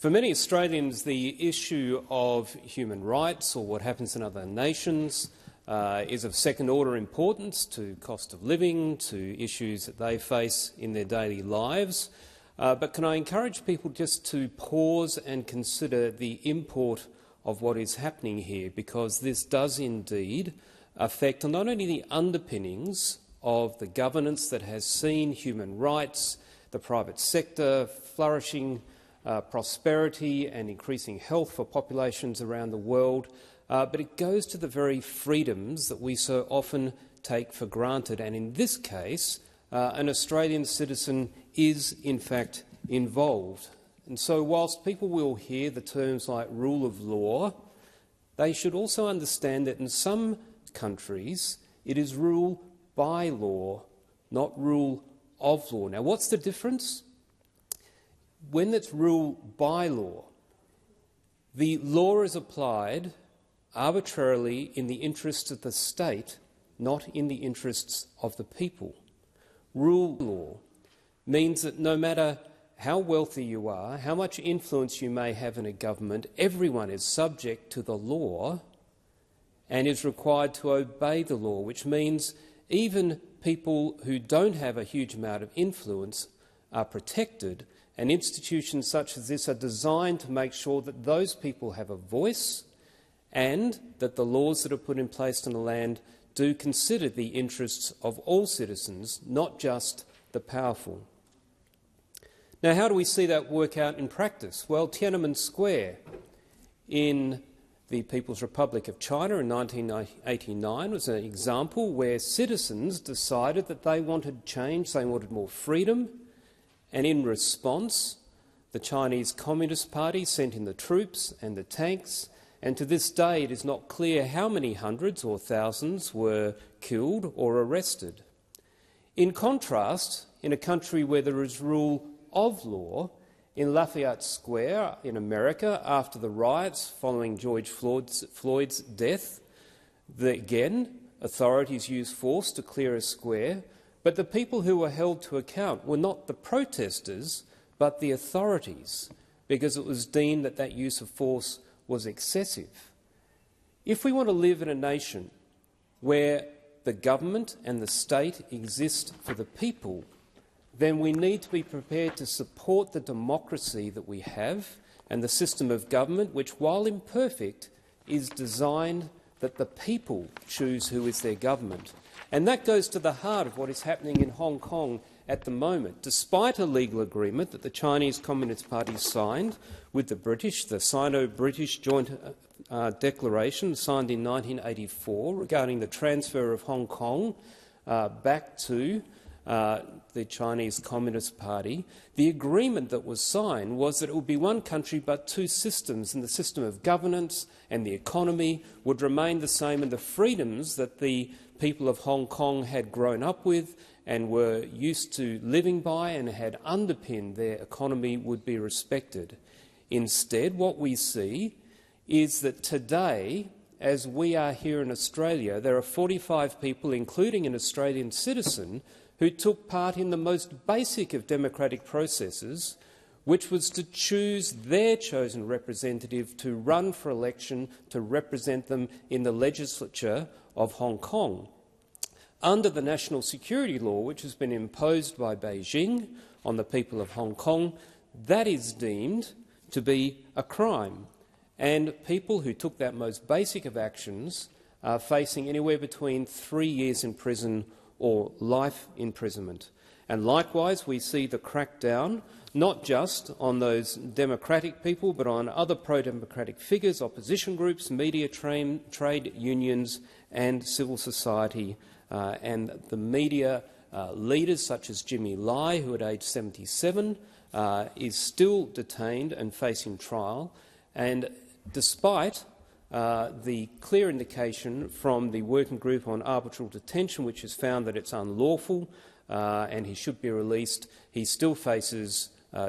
For many Australians, the issue of human rights or what happens in other nations is of second-order importance to cost of living, to issues that they face in their daily lives. But can I encourage people just to pause and consider the import of what is happening here, because this does indeed affect not only the underpinnings of the governance that has seen human rights, the private sector flourishing, prosperity and increasing health for populations around the world, but it goes to the very freedoms that we so often take for granted. And in this case, an Australian citizen is in fact involved. And so whilst people will hear the terms like rule of law, they should also understand that in some countries it is rule by law, not rule of law. Now, what's the difference? When it's rule by law, the law is applied arbitrarily in the interests of the state, not in the interests of the people. Rule law means that no matter how wealthy you are, how much influence you may have in a government, everyone is subject to the law and is required to obey the law, which means even people who don't have a huge amount of influence are protected, and institutions such as this are designed to make sure that those people have a voice and that the laws that are put in place on the land do consider the interests of all citizens, not just the powerful. Now, how do we see that work out in practice? Well, Tiananmen Square in the People's Republic of China in 1989 was an example where citizens decided that they wanted change, they wanted more freedom, and in response, the Chinese Communist Party sent in the troops and the tanks, and to this day it is not clear how many hundreds or thousands were killed or arrested. In contrast, in a country where there is rule of law, in Lafayette Square in America, after the riots following George Floyd's death, again, authorities used force to clear a square, but the people who were held to account were not the protesters, but the authorities, because it was deemed that that use of force was excessive. If we want to live in a nation where the government and the state exist for the people, then we need to be prepared to support the democracy that we have and the system of government which, while imperfect, is designed that the people choose who is their government. And that goes to the heart of what is happening in Hong Kong at the moment. Despite a legal agreement that the Chinese Communist Party signed with the British, the Sino-British Joint Declaration signed in 1984 regarding the transfer of Hong Kong back to the Chinese Communist Party, the agreement that was signed was that it would be one country but two systems, and the system of governance and the economy would remain the same, and the freedoms that the people of Hong Kong had grown up with and were used to living by and had underpinned their economy would be respected. Instead, what we see is that today, as we are here in Australia, there are 45 people, including an Australian citizen, who took part in the most basic of democratic processes, which was to choose their chosen representative to run for election to represent them in the legislature of Hong Kong. Under the national security law, which has been imposed by Beijing on the people of Hong Kong, that is deemed to be a crime, and people who took that most basic of actions are facing anywhere between 3 years in prison or life imprisonment. And likewise, we see the crackdown not just on those democratic people but on other pro-democratic figures, opposition groups, media, trade unions and civil society. And the media leaders such as Jimmy Lai, who at age 77 is still detained and facing trial. And despite the clear indication from the Working Group on Arbitral Detention, which has found that it's unlawful and he should be released, he still faces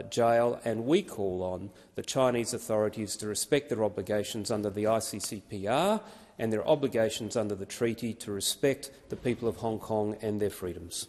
jail, and we call on the Chinese authorities to respect their obligations under the ICCPR and their obligations under the treaty to respect the people of Hong Kong and their freedoms.